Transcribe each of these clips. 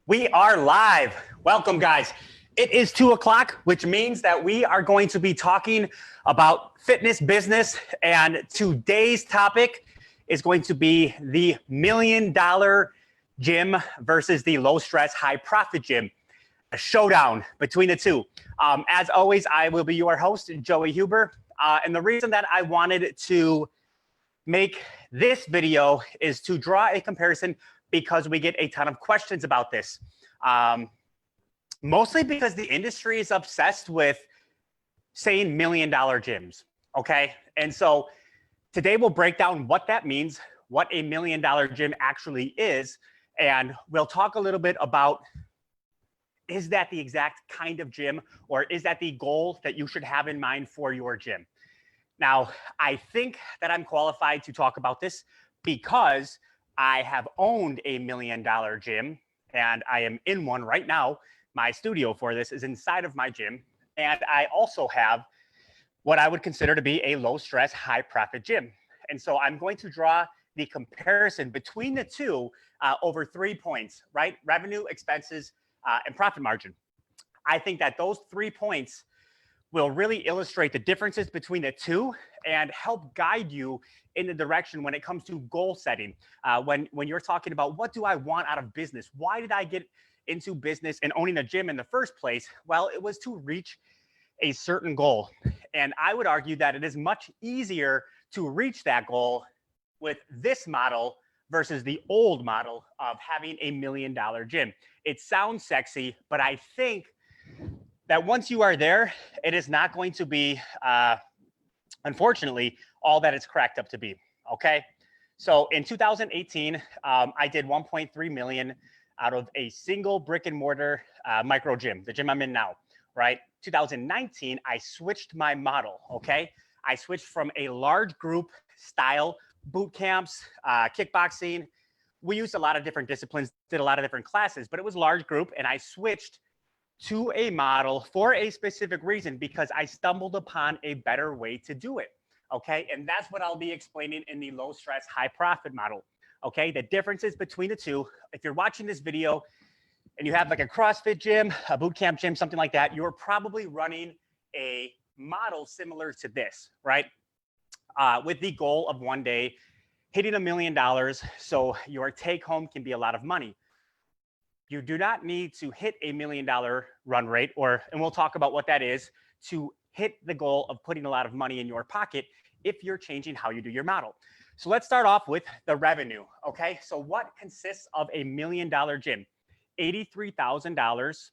We are live. Welcome, guys. It is 2 o'clock, which means that we are going to be talking about fitness business. And today's topic is going to be the $1 million gym versus the low stress, high profit gym. A showdown between the two. As always, I will be your host, Joey Huber. And the reason that I wanted to make this video is to draw a comparison because we get a ton of questions about this. Mostly because the industry is obsessed with saying $1 million gyms, okay? And so today we'll break down what that means, what a $1 million gym actually is, and we'll talk a little bit about, is that the exact kind of gym, or is that the goal that you should have in mind for your gym? Now, I think that I'm qualified to talk about this because I have owned a $1 million gym, and I am in one right now. My studio for this is inside of my gym, and I also have what I would consider to be a low stress, high profit gym. And so I'm going to draw the comparison between the two over 3 points, right? Revenue, expenses, and profit margin. I think that those 3 points will really illustrate the differences between the two and help guide you in the direction when it comes to goal setting. When you're talking about, what do I want out of business? Why did I get into business and owning a gym in the first place? Well, it was to reach a certain goal. And I would argue that it is much easier to reach that goal with this model versus the old model of having a $1 million gym. It sounds sexy, but I think that once you are there, it is not going to be, unfortunately, all that it's cracked up to be, okay? So in 2018, I did 1.3 million out of a single brick and mortar micro gym, the gym I'm in now, right? 2019, I switched my model, okay? I switched from a large group style, boot camps, kickboxing. We used a lot of different disciplines, did a lot of different classes, but it was large group, and I switched to a model for a specific reason because I stumbled upon a better way to do it, okay? And that's what I'll be explaining in the low stress, high profit model, okay? The differences between the two. If you're watching this video and you have like a CrossFit gym, a boot camp gym, something like that, you're probably running a model similar to this, right? With the goal of one day hitting $1 million so your take home can be a lot of money. You do not need to hit a $1 million run rate, and we'll talk about what that is, to hit the goal of putting a lot of money in your pocket if you're changing how you do your model. So let's start off with the revenue, okay? So what consists of a $1 million gym? $83,000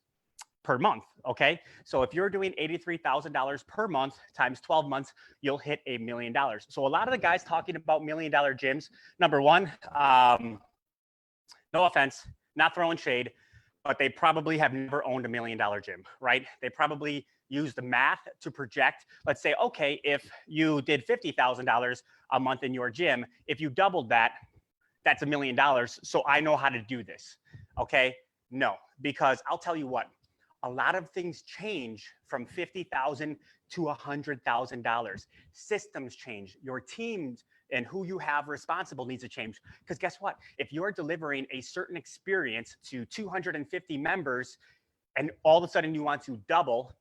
per month, okay? So if you're doing $83,000 per month times 12 months, you'll hit $1 million. So a lot of the guys talking about $1 million gyms, number one, no offense, not throwing shade, but they probably have never owned $1 million gym, right? They probably use the math to project. Let's say, okay, if you did $50,000 a month in your gym, if you doubled that, that's $1 million. So I know how to do this, okay? No, because I'll tell you what, a lot of things change from $50,000 to $100,000. Systems change, your teams and who you have responsible needs to change. Because guess what? If you're delivering a certain experience to 250 members and all of a sudden you want to double,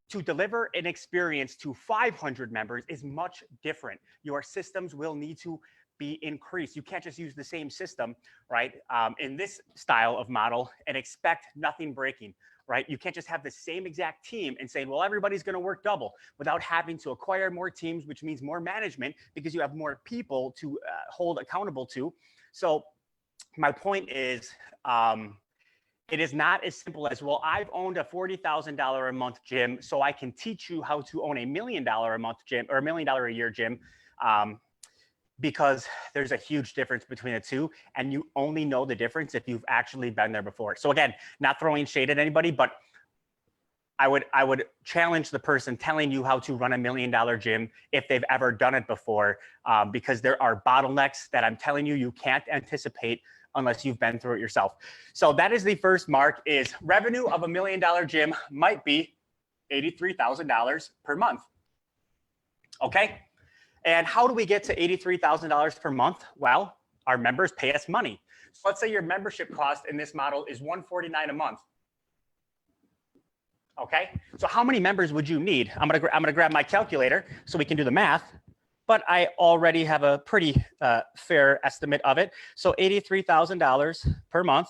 to deliver an experience to 500 members is much different. Your systems will need to be increased. You can't just use the same system, right? In this style of model and expect nothing breaking, right? You can't just have the same exact team and say, well, everybody's going to work double without having to acquire more teams, which means more management because you have more people to hold accountable to. So my point is, it is not as simple as, well, I've owned a $40,000 a month gym, so I can teach you how to own a $1 million a month gym or $1 million a year gym. Because there's a huge difference between the two, and you only know the difference if you've actually been there before. So again, not throwing shade at anybody, but I would challenge the person telling you how to run a $1 million gym if they've ever done it before, because there are bottlenecks that I'm telling you, you can't anticipate unless you've been through it yourself. So that is the first mark, is revenue of $1 million gym might be $83,000 per month. Okay. And how do we get to $83,000 per month? Well, Our members pay us money. So let's say your membership cost in this model is $149 a month. Okay, so how many members would you need? I'm gonna grab my calculator so we can do the math, but I already have a pretty fair estimate of it. So $83,000 per month.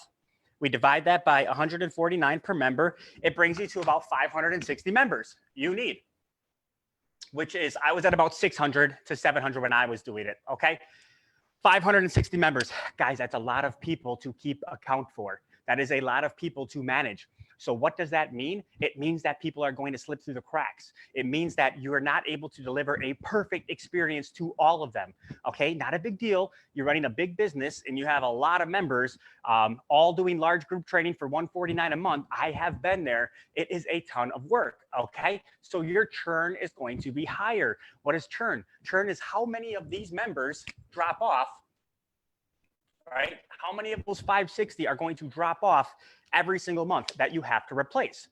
We divide that by 149 per member. It brings you to about 560 members you need, which is, I was at about 600 to 700 when I was doing it, okay? 560 members. Guys, that's a lot of people to keep account for. That is a lot of people to manage. So what does that mean? It means that people are going to slip through the cracks. It means that you are not able to deliver a perfect experience to all of them. Okay, not a big deal. You're running a big business and you have a lot of members all doing large group training for $149 a month. I have been there. It is a ton of work. Okay, so your churn is going to be higher. What is churn? Churn is how many of these members drop off. Right? How many of those 560 are going to drop off every single month that you have to replace?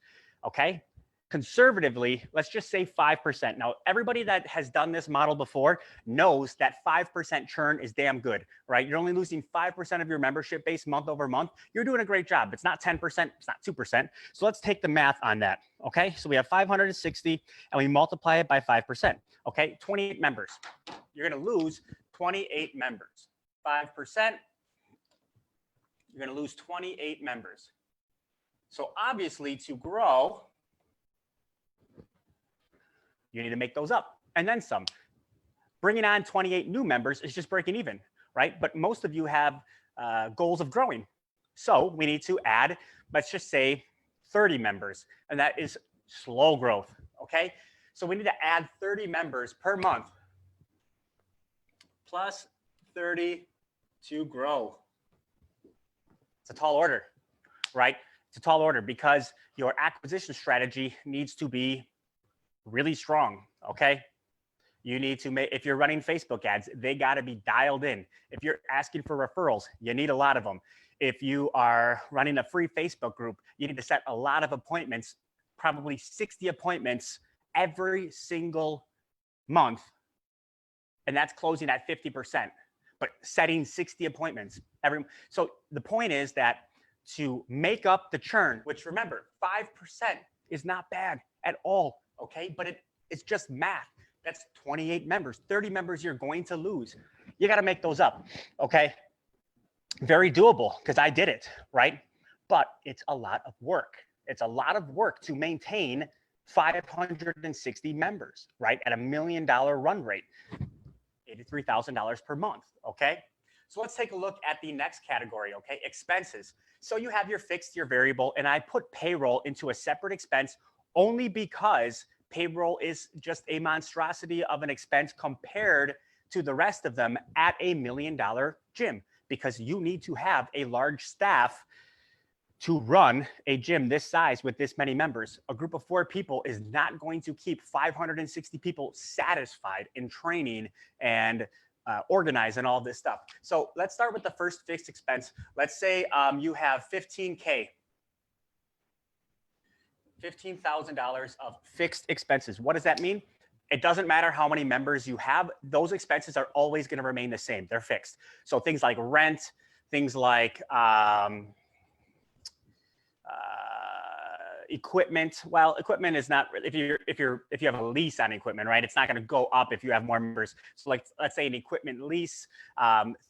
Okay. Conservatively, let's just say 5%. Now, everybody that has done this model before knows that 5% churn is damn good, right? You're only losing 5% of your membership base month over month. You're doing a great job. It's not 10%, it's not 2%. So let's take the math on that. Okay. So we have 560 and we multiply it by 5%. Okay. 28 members. You're going to lose 28 members. 5%. You're going to lose 28 members. So obviously to grow, you need to make those up and then some. Bringing on 28 new members is just breaking even, right? But most of you have goals of growing. So we need to add, let's just say 30 members, and that is slow growth, okay? So we need to add 30 members per month plus 30 to grow. It's a tall order, right? It's a tall order because your acquisition strategy needs to be really strong, okay? You need to make, if you're running Facebook ads, they got to be dialed in. If you're asking for referrals, you need a lot of them. If you are running a free Facebook group, you need to set a lot of appointments, probably 60 appointments every single month. And that's closing at 50%. But setting 60 appointments every. So the point is that to make up the churn, which remember, 5% is not bad at all, okay? But it's just math. That's 28 members, 30 members you're going to lose. You got to make those up, okay? Very doable because I did it, right? But it's a lot of work. It's a lot of work to maintain 560 members, right? At $1 million run rate. $83,000 per month, okay? So let's take a look at the next category, okay? Expenses. So you have your fixed, your variable, and I put payroll into a separate expense only because payroll is just a monstrosity of an expense compared to the rest of them at $1 million gym, because you need to have a large staff to run a gym this size with this many members. A group of 4 people is not going to keep 560 people satisfied in training and organize and all this stuff. So let's start with the first fixed expense. Let's say you have $15,000 of fixed expenses. What does that mean? It doesn't matter how many members you have. Those expenses are always going to remain the same. They're fixed. So things like rent, things like equipment. Well, equipment is not, if you have a lease on equipment, right? It's not going to go up if you have more members. So like, let's say an equipment lease,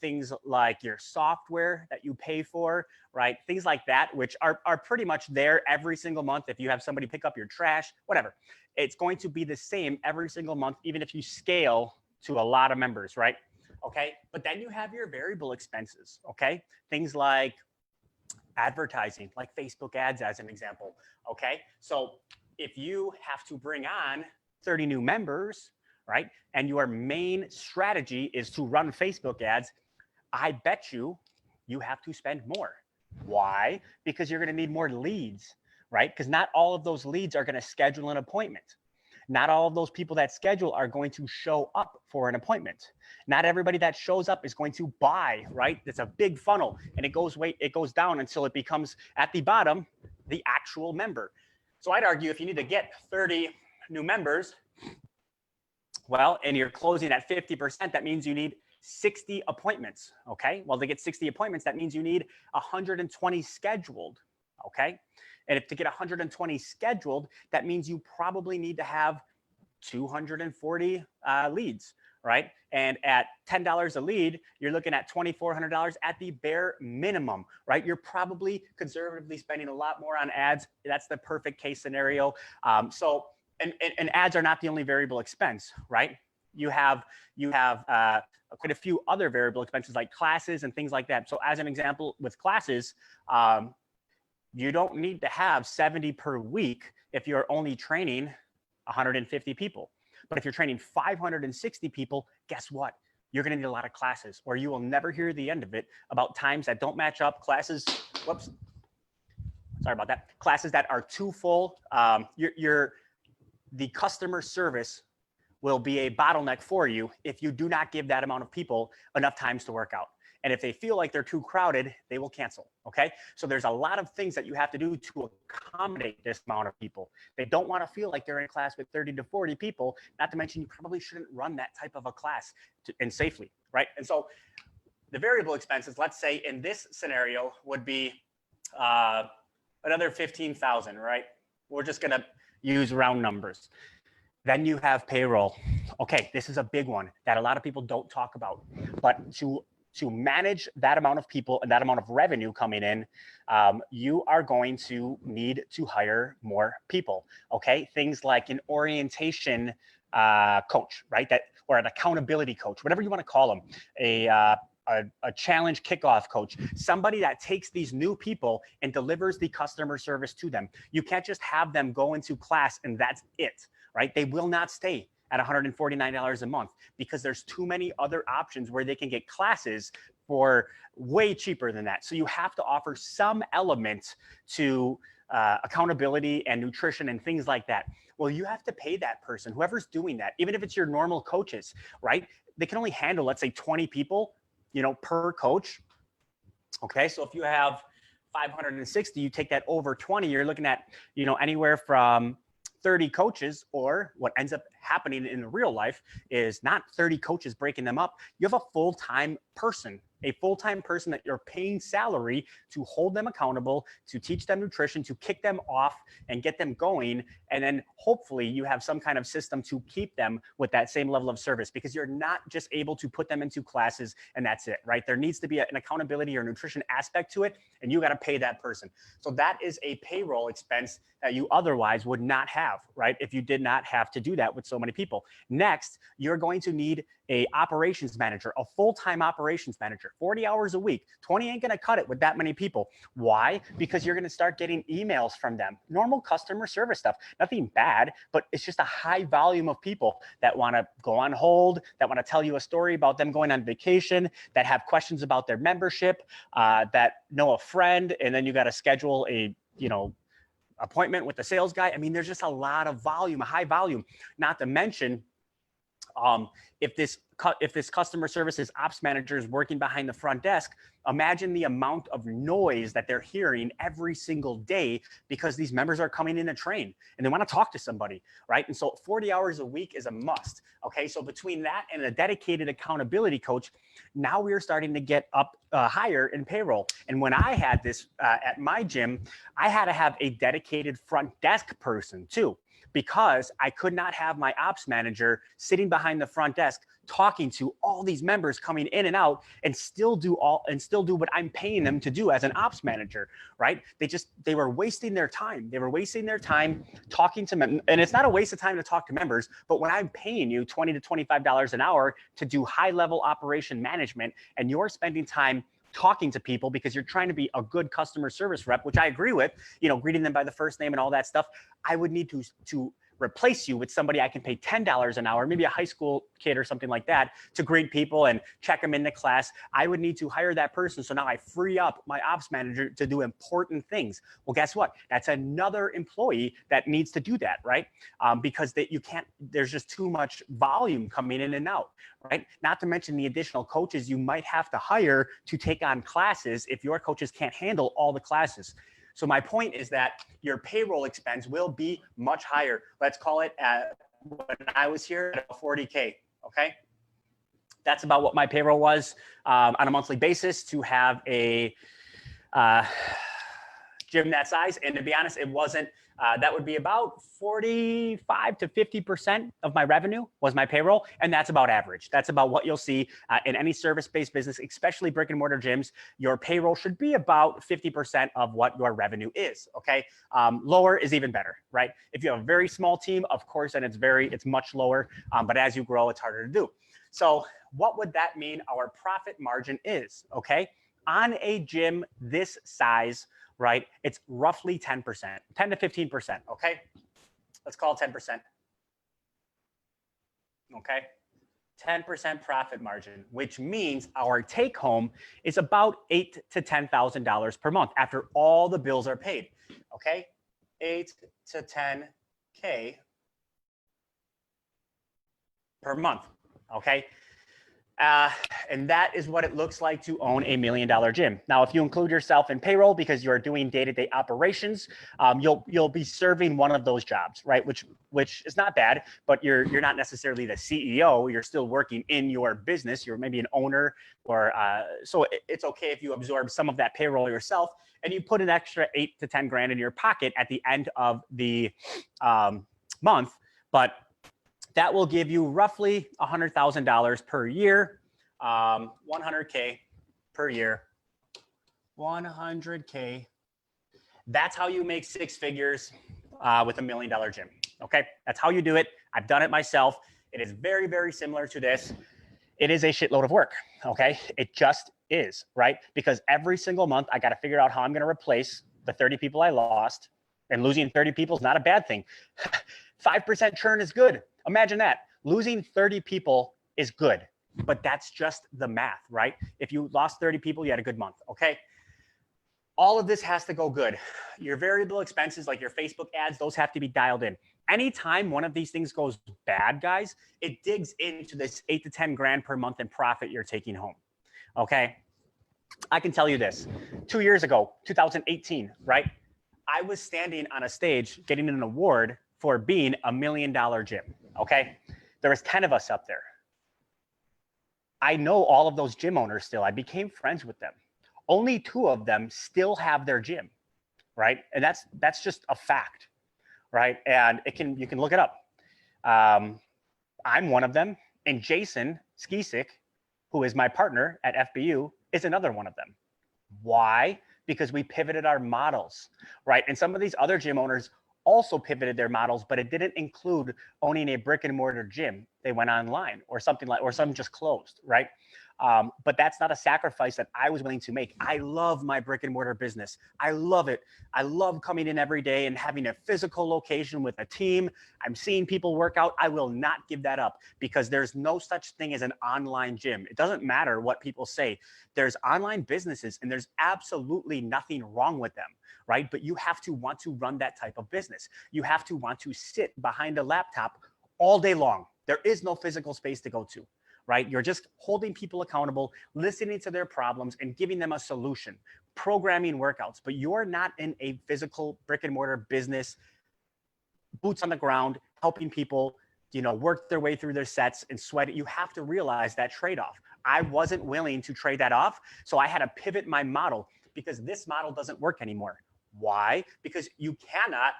things like your software that you pay for, right? Things like that, which are pretty much there every single month. If you have somebody pick up your trash, whatever, it's going to be the same every single month, even if you scale to a lot of members, right? Okay. But then you have your variable expenses. Okay. Things like advertising, like Facebook ads as an example. Okay. So if you have to bring on 30 new members, right, and your main strategy is to run Facebook ads, I bet you have to spend more. Why? Because you're going to need more leads, right? Because not all of those leads are going to schedule an appointment. Not all of those people that schedule are going to show up for an appointment. Not everybody that shows up is going to buy, right? It's a big funnel, and it goes down until it becomes at the bottom, the actual member. So I'd argue if you need to get 30 new members, well, and you're closing at 50%, that means you need 60 appointments. Okay. Well, to get 60 appointments, that means you need 120 scheduled. Okay. And if to get 120 scheduled, that means you probably need to have 240 leads, right? And at $10 a lead, you're looking at $2,400 at the bare minimum, right? You're probably conservatively spending a lot more on ads. That's the perfect case scenario. And ads are not the only variable expense, right? You have quite a few other variable expenses like classes and things like that. So as an example, with classes, you don't need to have 70 per week if you're only training 150 people. But if you're training 560 people, guess what? You're going to need a lot of classes, or you will never hear the end of it about times that don't match up, classes, whoops, sorry about that, classes that are too full. The customer service will be a bottleneck for you if you do not give that amount of people enough times to work out. And if they feel like they're too crowded, they will cancel, okay? So there's a lot of things that you have to do to accommodate this amount of people. They don't want to feel like they're in a class with 30 to 40 people, not to mention you probably shouldn't run that type of a class and safely, right? And so the variable expenses, let's say in this scenario would be another 15,000, right? We're just gonna use round numbers. Then you have payroll. Okay, this is a big one that a lot of people don't talk about, but to manage that amount of people and that amount of revenue coming in, you are going to need to hire more people. Okay, things like an orientation coach, right? Or an accountability coach, whatever you want to call them, a challenge kickoff coach, somebody that takes these new people and delivers the customer service to them. You can't just have them go into class and that's it, right? They will not stay at $149 a month because there's too many other options where they can get classes for way cheaper than that. So you have to offer some element to accountability and nutrition and things like that. Well, you have to pay that person, whoever's doing that, even if it's your normal coaches, right? They can only handle, let's say 20 people, per coach. Okay, so if you have 560, you take that over 20, you're looking at, anywhere from 30 coaches, or what ends up happening in real life is not 30 coaches breaking them up. You have a full-time person that you're paying salary to hold them accountable, to teach them nutrition, to kick them off and get them going. And then hopefully you have some kind of system to keep them with that same level of service, because you're not just able to put them into classes and that's it, right? There needs to be an accountability or nutrition aspect to it, and you got to pay that person. So that is a payroll expense that you otherwise would not have, right? If you did not have to do that with so many people. Next, you're going to need a operations manager, a full-time operations manager, 40 hours a week. 20 ain't gonna cut it with that many people. Why? Because you're gonna start getting emails from them. Normal customer service stuff, nothing bad, but it's just a high volume of people that wanna go on hold, that wanna tell you a story about them going on vacation, that have questions about their membership, that know a friend, and then you gotta schedule a, appointment with the sales guy. I mean, there's just a lot of volume, a high volume, not to mention, if this customer services ops manager is working behind the front desk, imagine the amount of noise that they're hearing every single day because these members are coming in to train and they want to talk to somebody, right? And so 40 hours a week is a must. Okay, so between that and a dedicated accountability coach, now we are starting to get up higher in payroll. And when I had this at my gym, I had to have a dedicated front desk person too, because I could not have my ops manager sitting behind the front desk talking to all these members coming in and out and still do what I'm paying them to do as an ops manager, right? They were wasting their time. They were wasting their time talking to members. And it's not a waste of time to talk to members, but when I'm paying you $20 to $25 an hour to do high level operation management, and you're spending time talking to people because you're trying to be a good customer service rep, which I agree with, greeting them by the first name and all that stuff, I would need to replace you with somebody I can pay $10 an hour, maybe a high school kid or something like that, to greet people and check them into class. I would need to hire that person. So now I free up my ops manager to do important things. Well, guess what? That's another employee that needs to do that, right? Because there's just too much volume coming in and out, right? Not to mention the additional coaches you might have to hire to take on classes if your coaches can't handle all the classes. So my point is that your payroll expense will be much higher. Let's call it when I was here at 40K, okay? That's about what my payroll was on a monthly basis to have a gym that size. And to be honest, it wasn't, that would be about 45 to 50% of my revenue was my payroll. And that's about average. That's about what you'll see in any service-based business, especially brick and mortar gyms. Your payroll should be about 50% of what your revenue is, okay? Lower is even better, right? If you have a very small team, of course, and it's much lower, but as you grow, it's harder to do. So what would that mean our profit margin is, okay? On a gym this size, right, it's roughly 10%, 10 to 15%, okay? Let's call it 10%, okay? 10% profit margin, which means our take home is about $8,000 to $10,000 per month after all the bills are paid, okay? 8 to 10K per month, okay? And that is what it looks like to own $1 million gym. Now, if you include yourself in payroll because you're doing day-to-day operations, you'll be serving one of those jobs, right? Which is not bad, but you're not necessarily the CEO. You're still working in your business. You're maybe an owner, or so it's okay if you absorb some of that payroll yourself and you put an extra 8 to 10 grand in your pocket at the end of the month, but that will give you roughly $100,000 per year, 100K per year, 100K. That's how you make 6 figures with $1 million gym, okay? That's how you do it. I've done it myself. It is very, very similar to this. It is a shitload of work, okay? It just is, right? Because every single month, I got to figure out how I'm going to replace the 30 people I lost, and losing 30 people is not a bad thing. 5% churn is good. Imagine that. Losing 30 people is good, but that's just the math, right? If you lost 30 people, you had a good month, okay? All of this has to go good. Your variable expenses, like your Facebook ads, those have to be dialed in. Anytime one of these things goes bad, guys, it digs into this 8 to 10 grand per month in profit you're taking home, okay? I can tell you this. 2 years ago, 2018, right? I was standing on a stage getting an award for being $1 million gym, okay? There was 10 of us up there. I know all of those gym owners still. I became friends with them. Only 2 of them still have their gym, right? And that's just a fact, right? And you can look it up. I'm one of them, and Jason Skisick, who is my partner at FBU, is another one of them. Why? Because we pivoted our models, right? And some of these other gym owners also pivoted their models, but it didn't include owning a brick and mortar gym. They went online or something like, or some just closed, right? But that's not a sacrifice that I was willing to make. I love my brick and mortar business. I love it. I love coming in every day and having a physical location with a team. I'm seeing people work out. I will not give that up because there's no such thing as an online gym. It doesn't matter what people say. There's online businesses and there's absolutely nothing wrong with them, right? But you have to want to run that type of business. You have to want to sit behind a laptop all day long. There is no physical space to go to, right? You're just holding people accountable, listening to their problems and giving them a solution, programming workouts, but you're not in a physical brick and mortar business, boots on the ground, helping people, work their way through their sets and sweat it. You have to realize that trade-off. I wasn't willing to trade that off. So I had to pivot my model because this model doesn't work anymore. Why? Because you cannot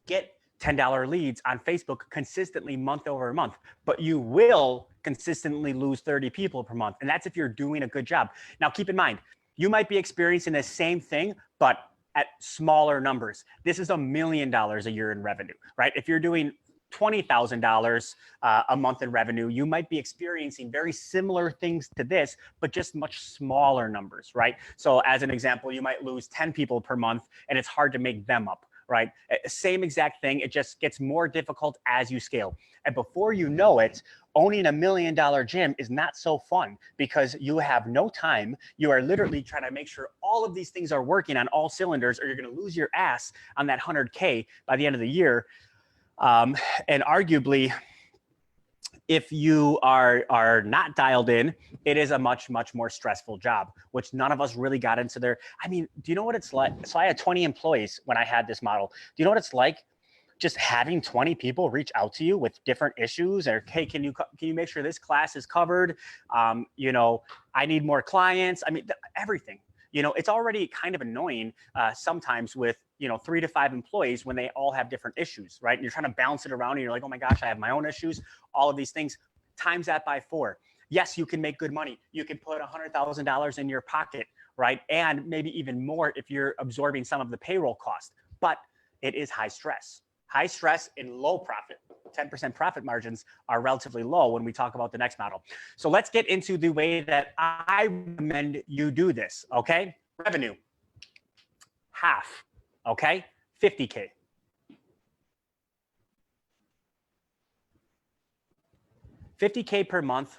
get $10 leads on Facebook consistently month over month, but you will consistently lose 30 people per month. And that's if you're doing a good job. Now, keep in mind, you might be experiencing the same thing, but at smaller numbers. This is $1 million a year in revenue, right? If you're doing $20,000 a month in revenue, you might be experiencing very similar things to this, but just much smaller numbers, right? So as an example, you might lose 10 people per month and it's hard to make them up, right? Same exact thing. It just gets more difficult as you scale. And before you know it, owning $1 million gym is not so fun because you have no time. You are literally trying to make sure all of these things are working on all cylinders or you're going to lose your ass on that 100K by the end of the year. And arguably, if you are not dialed in, it is a much, much more stressful job, which none of us really got into there. I mean, do you know what it's like? So I had 20 employees when I had this model. Do you know what it's like just having 20 people reach out to you with different issues, or, hey, can you make sure this class is covered? You know, I need more clients. I mean, everything. You know, it's already kind of annoying sometimes with, you know, 3 to 5 employees when they all have different issues, right? And you're trying to bounce it around and you're like, oh my gosh, I have my own issues, all of these things. Times that by 4. Yes, you can make good money. You can put $100,000 in your pocket, right? And maybe even more if you're absorbing some of the payroll cost. But it is high stress. High stress and low profit. 10% profit margins are relatively low when we talk about the next model. So let's get into the way that I recommend you do this, okay? Revenue, half, okay? 50K. $50K per month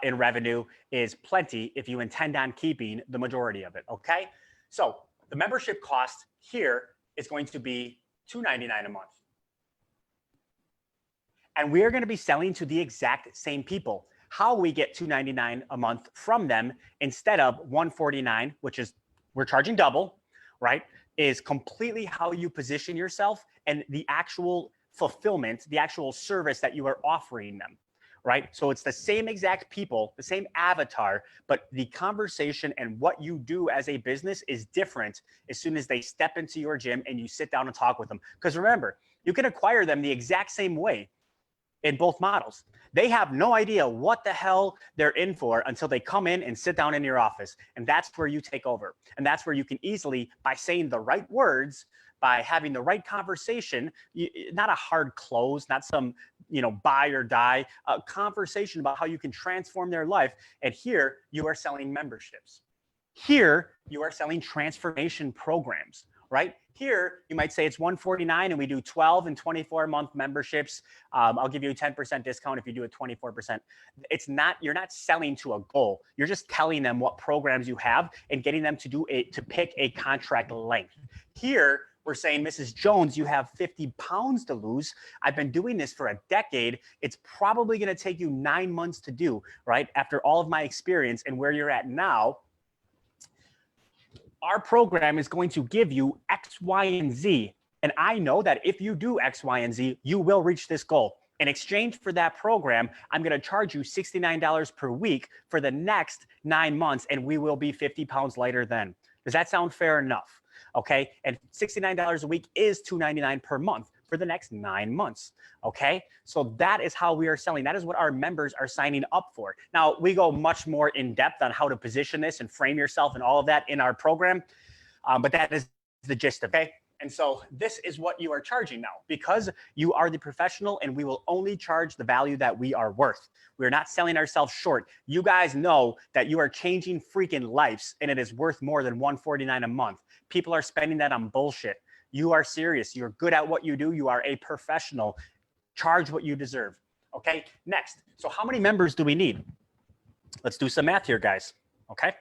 in revenue is plenty if you intend on keeping the majority of it, okay? So the membership cost here is going to be $299 a month. And we are going to be selling to the exact same people. How we get $299 a month from them instead of $149, which is we're charging double, right? Is completely how you position yourself and the actual fulfillment, the actual service that you are offering them, right? So it's the same exact people, the same avatar, but the conversation and what you do as a business is different as soon as they step into your gym and you sit down and talk with them. Because remember, you can acquire them the exact same way in both models. They have no idea what the hell they're in for until they come in and sit down in your office. And that's where you take over. And that's where you can easily, by saying the right words, by having the right conversation, not a hard close, not some, you know, buy or die, a conversation about how you can transform their life. And here you are selling memberships. Here you are selling transformation programs, right? Here, you might say it's $149 and we do 12 and 24-month memberships. I'll give you a 10% discount if you do a 24%. It's not, you're not selling to a goal. You're just telling them what programs you have and getting them to pick a contract length. Here, we're saying, Mrs. Jones, you have 50 pounds to lose. I've been doing this for a decade. It's probably going to take you 9 months to do, right? After all of my experience and where you're at now, our program is going to give you X, Y, and Z. And I know that if you do X, Y, and Z, you will reach this goal. In exchange for that program, I'm going to charge you $69 per week for the next 9 months, and we will be 50 pounds lighter then. Does that sound fair enough? Okay. And $69 a week is $299 per month for the next 9 months. Okay. So that is how we are selling. That is what our members are signing up for. Now we go much more in depth on how to position this and frame yourself and all of that in our program. But that is the gist of it. Okay? And so this is what you are charging now because you are the professional and we will only charge the value that we are worth. We're not selling ourselves short. You guys know that you are changing freaking lives and it is worth more than $149 a month. People are spending that on bullshit. You are serious. You're good at what you do. You are a professional. Charge what you deserve. Okay, next. So how many members do we need? Let's do some math here, guys. Okay,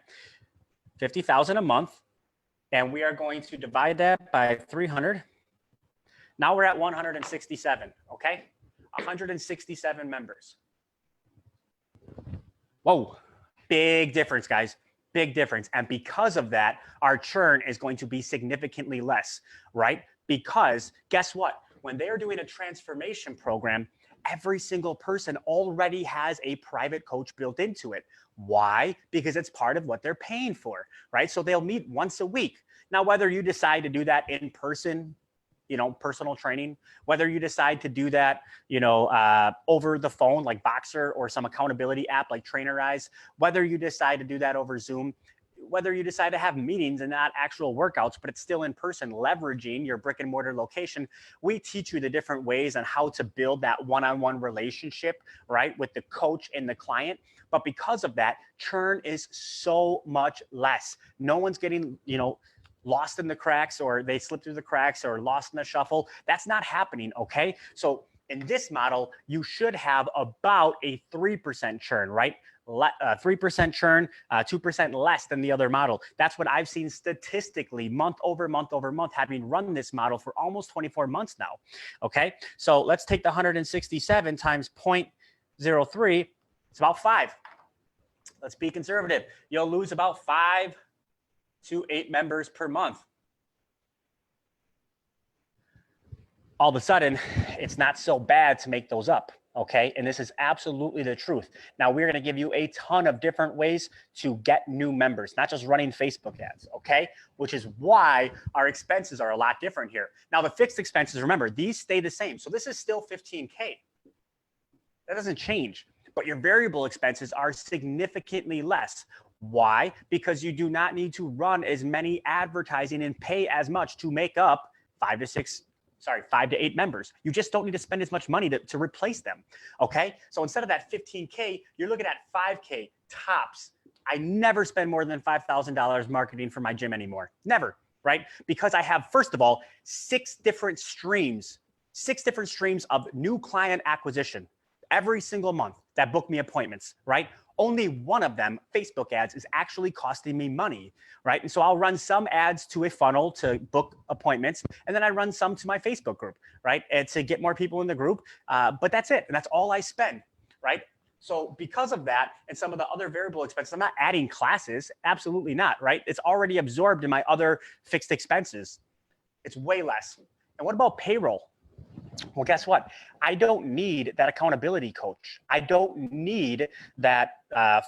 50,000 a month. And we are going to divide that by 300. Now we're at 167, okay? 167 members. Whoa, big difference, guys. Big difference. And because of that, our churn is going to be significantly less, right? Because guess what? When they are doing a transformation program, every single person already has a private coach built into it. Why? Because it's part of what they're paying for, right? So they'll meet once a week. Now, whether you decide to do that in person, you know, personal training, whether you decide to do that, you know, over the phone, like Boxer or some accountability app like Trainerize, whether you decide to do that over Zoom, whether you decide to have meetings and not actual workouts, but it's still in person, leveraging your brick and mortar location, we teach you the different ways on how to build that one-on-one relationship, right, with the coach and the client. But because of that, churn is so much less. No one's getting, you know, lost in the cracks or they slip through the cracks or lost in the shuffle. That's not happening, okay? So in this model, you should have about a 3% churn, right? 3% churn, 2% less than the other model. That's what I've seen statistically month over month over month, having run this model for almost 24 months now. Okay, so let's take the 167 times 0.03. It's about 5. Let's be conservative. You'll lose about 5 to 8 members per month. all of a sudden it's not so bad to make those up. Okay. And this is absolutely the truth. Now we're going to give you a ton of different ways to get new members, not just running Facebook ads. Okay. Which is why our expenses are a lot different here. Now the fixed expenses, remember, these stay the same. So this is still 15K. That doesn't change, but your variable expenses are significantly less. Why? Because you do not need to run as many advertising and pay as much to make up 5 to 8 members. You just don't need to spend as much money to replace them. Okay. So instead of that 15K, you're looking at 5K tops. I never spend more than $5,000 marketing for my gym anymore. Never. Right? Because I have, first of all, 6 different streams of new client acquisition every single month that book me appointments, right? Only one of them, Facebook ads, is actually costing me money, right? And so I'll run some ads to a funnel to book appointments, and then I run some to my Facebook group, right? And to get more people in the group, but that's it. And that's all I spend, right? So because of that and some of the other variable expenses, I'm not adding classes, absolutely not, right? It's already absorbed in my other fixed expenses. It's way less. And what about payroll? Well, guess what? I don't need that accountability coach. I don't need that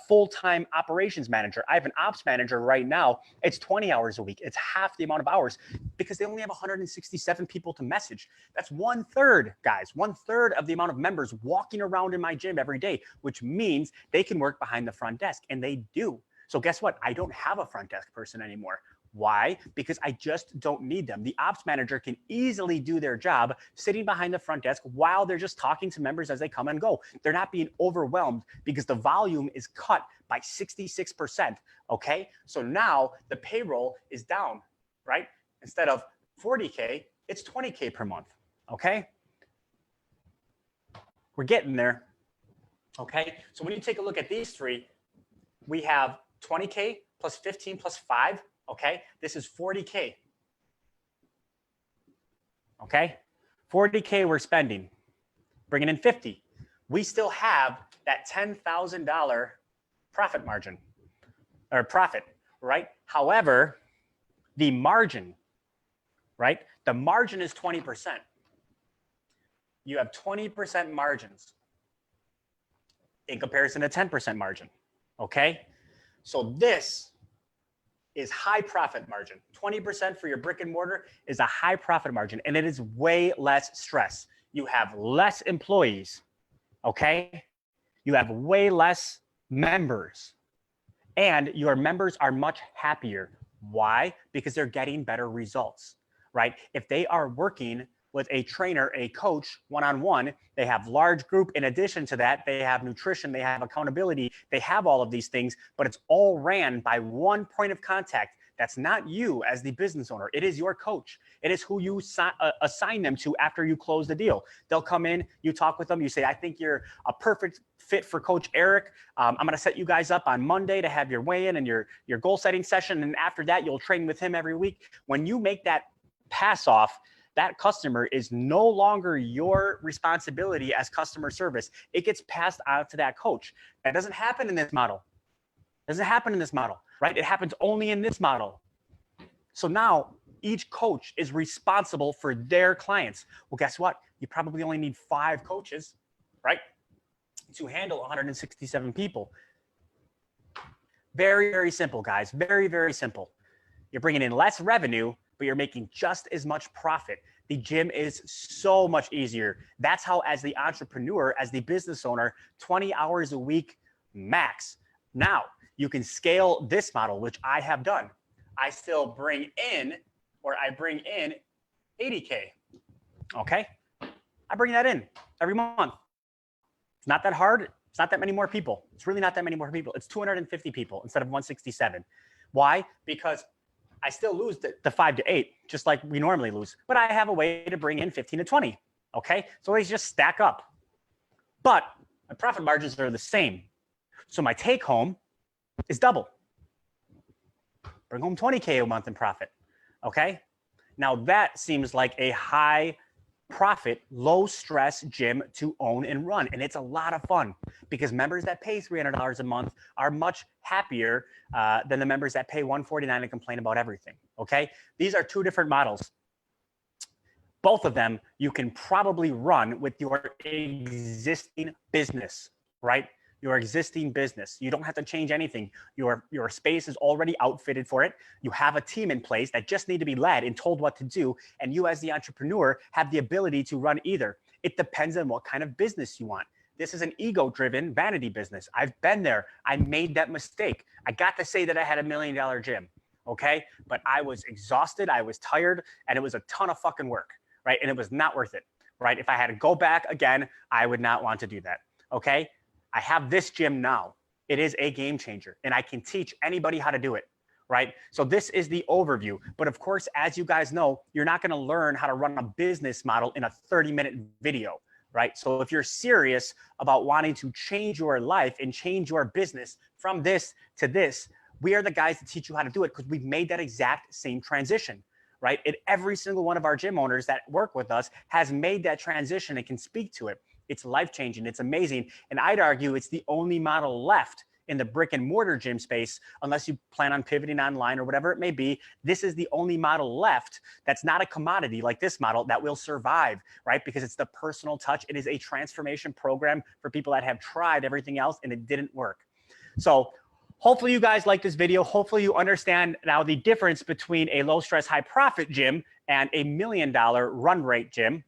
full-time operations manager. I have an ops manager right now. It's 20 hours a week. It's half the amount of hours because they only have 167 people to message. That's 1/3, guys, 1/3 of the amount of members walking around in my gym every day, which means they can work behind the front desk, and they do. So guess what? I don't have a front desk person anymore. Why? Because I just don't need them. The ops manager can easily do their job sitting behind the front desk while they're just talking to members as they come and go. They're not being overwhelmed because the volume is cut by 66%. Okay. So now the payroll is down, right? Instead of 40K, it's 20K per month. Okay. We're getting there. Okay. So when you take a look at these three, we have 20K plus 15 plus 5. Okay, this is 40K. Okay, 40K we're spending, bringing in 50. We still have that $10,000 profit margin or profit, right? However, the margin, right? The margin is 20%. You have 20% margins in comparison to 10% margin. Okay, so this is high profit margin. 20% for your brick and mortar is a high profit margin, and it is way less stress. You have less employees, okay? You have way less members, and your members are much happier. Why? Because they're getting better results, right? If they are working with a trainer, a coach, one-on-one, they have large group. In addition to that, they have nutrition, they have accountability, they have all of these things, but it's all ran by one point of contact. That's not you as the business owner. It is your coach. It is who you assign them to after you close the deal. They'll come in, you talk with them, you say, I think you're a perfect fit for Coach Eric. I'm going to set you guys up on Monday to have your weigh-in and your goal setting session. And after that, you'll train with him every week. When you make that pass off, that customer is no longer your responsibility as customer service. It gets passed on to that coach. That doesn't happen in this model. It doesn't happen in this model, right? It happens only in this model. So now each coach is responsible for their clients. Well, guess what? You probably only need 5 coaches, right, to handle 167 people. Very, very simple, guys. Very, very simple. You're bringing in less revenue, but you're making just as much profit. The gym is so much easier. That's how, as the entrepreneur, as the business owner, 20 hours a week max. Now, you can scale this model, which I have done. I still bring in 80K. Okay? I bring that in every month. It's not that hard. It's not that many more people. It's really not that many more people. It's 250 people instead of 167. Why? Because I still lose the 5 to 8, just like we normally lose. But I have a way to bring in 15 to 20. Okay? So they just stack up. But my profit margins are the same. So my take home is double. Bring home 20K a month in profit. Okay? Now that seems like a high profit, low stress gym to own and run. And it's a lot of fun because members that pay $300 a month are much happier than the members that pay $149 and complain about everything. Okay. These are 2 different models. Both of them you can probably run with your existing business, right? Your existing business. You don't have to change anything. Your space is already outfitted for it. You have a team in place that just need to be led and told what to do. And you as the entrepreneur have the ability to run either. It depends on what kind of business you want. This is an ego-driven vanity business. I've been there. I made that mistake. I got to say that I had $1 million gym, okay? But I was exhausted, I was tired, and it was a ton of fucking work, right? And it was not worth it, right? If I had to go back again, I would not want to do that, okay? I have this gym now. It is a game changer, and I can teach anybody how to do it, right? So this is the overview. But of course, as you guys know, you're not going to learn how to run a business model in a 30-minute video, right? So if you're serious about wanting to change your life and change your business from this to this, we are the guys to teach you how to do it because we've made that exact same transition, right? And every single one of our gym owners that work with us has made that transition and can speak to it. It's life-changing. It's amazing. And I'd argue it's the only model left in the brick and mortar gym space, unless you plan on pivoting online or whatever it may be. This is the only model left that's not a commodity like this model that will survive, right? Because it's the personal touch. It is a transformation program for people that have tried everything else and it didn't work. So hopefully you guys like this video. Hopefully you understand now the difference between a low stress, high profit gym and a $1 million run rate gym.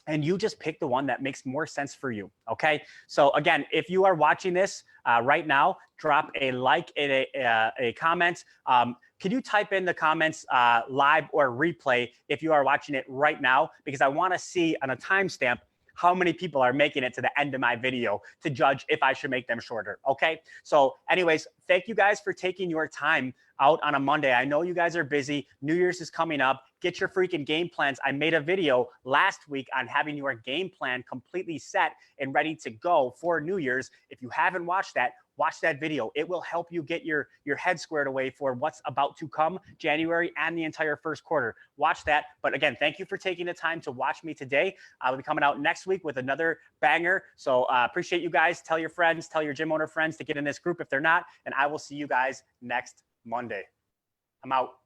And you just pick the one that makes more sense for you, okay? So again, if you are watching this right now, drop a like and a comment. Can you type in the comments live or replay if you are watching it right now? Because I wanna see on a timestamp how many people are making it to the end of my video to judge if I should make them shorter, okay? So anyways, thank you guys for taking your time out on a Monday. I know you guys are busy. New Year's is coming up. Get your freaking game plans. I made a video last week on having your game plan completely set and ready to go for New Year's. If you haven't watched that, watch that video. It will help you get your head squared away for what's about to come January and the entire first quarter. Watch that. But again, thank you for taking the time to watch me today. I'll be coming out next week with another banger. So appreciate you guys. Tell your friends, tell your gym owner friends to get in this group if they're not. And I will see you guys next Monday. I'm out.